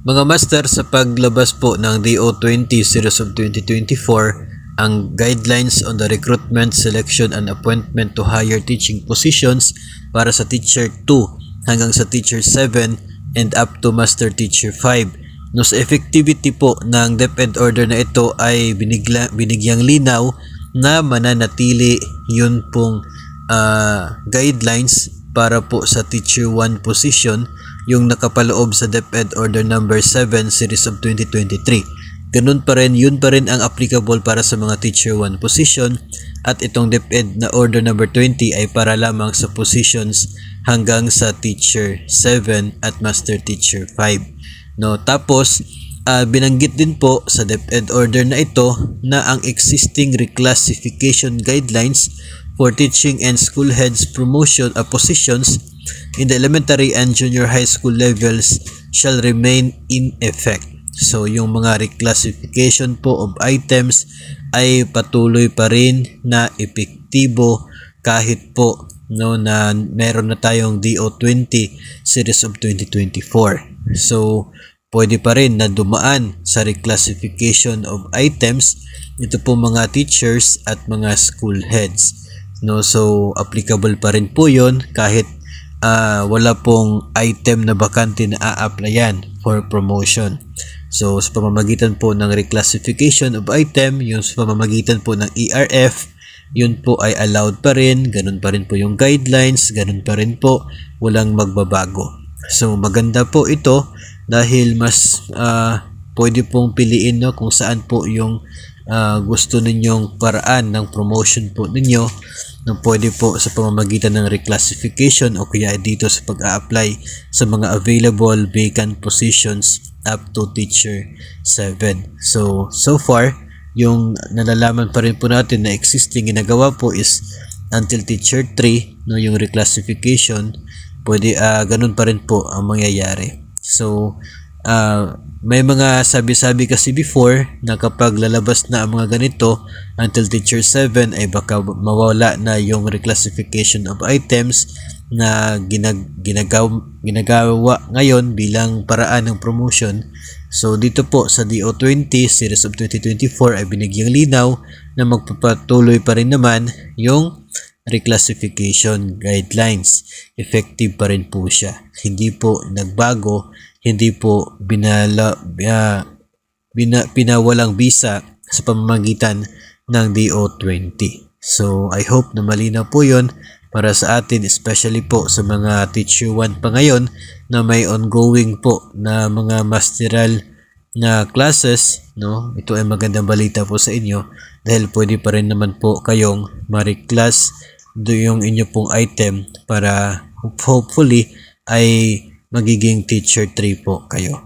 Mga master, sa paglabas po ng DO20 Series of 2024, ang guidelines on the recruitment, selection, and appointment to higher teaching positions para sa Teacher 2 hanggang sa Teacher 7 and up to Master Teacher 5. No, sa effectivity po ng DepEd order na ito ay binigyang linaw na mananatili yun pong guidelines para po sa Teacher 1 position yung nakapaloob sa DepEd Order number 7 Series of 2023. Ganun pa rin, yun pa rin ang applicable para sa mga Teacher 1 position, at itong DepEd na Order number 20 ay para lamang sa positions hanggang sa Teacher 7 at Master Teacher 5. No, tapos binanggit din po sa DepEd Order na ito na ang existing reclassification guidelines for teaching and school heads promotion positions in the elementary and junior high school levels shall remain in effect. So, yung mga reclassification po of items ay patuloy pa rin na epektibo kahit po na meron na tayong DO20 Series of 2024. So, pwede pa rin na dumaan sa reclassification of items ito po mga teachers at mga school heads. So, applicable pa rin po yun kahit wala pong item na bakante na a-applyan for promotion. So, sa pamamagitan po ng reclassification of item, yung sa pamamagitan po ng ERF, yun po ay allowed pa rin, ganun pa rin po yung guidelines, ganun pa rin po, walang magbabago. So, maganda po ito dahil mas pwede pong piliin kung saan po yung gusto ninyong paraan ng promotion po ninyo, na pwede po sa pamamagitan ng reclassification o kaya dito sa pag-a-apply sa mga available vacant positions up to Teacher 7. So far, yung nalalaman pa rin po natin na existing ginagawa po is until Teacher 3, yung reclassification, pwede ganun pa rin po ang mangyayari. So, may mga sabi-sabi kasi before na kapag lalabas na ang mga ganito until Teacher 7 ay baka mawala na yung reclassification of items na ginagawa ngayon bilang paraan ng promotion. So dito po sa DO20 Series of 2024 ay binigyang linaw na magpapatuloy pa rin naman yung reclassification guidelines. Effective pa rin po siya. Hindi po nagbago, hindi po pinawalang bisa sa pamamagitan ng DO20. So, I hope na malinaw po yun para sa atin, especially po sa mga Teacher 1 pa ngayon na may ongoing po na mga masteral na classes. Ito ay magandang balita po sa inyo dahil pwede pa rin naman po kayong ma-reclass yung inyo pong item para hopefully ay magiging Teacher 3 po kayo.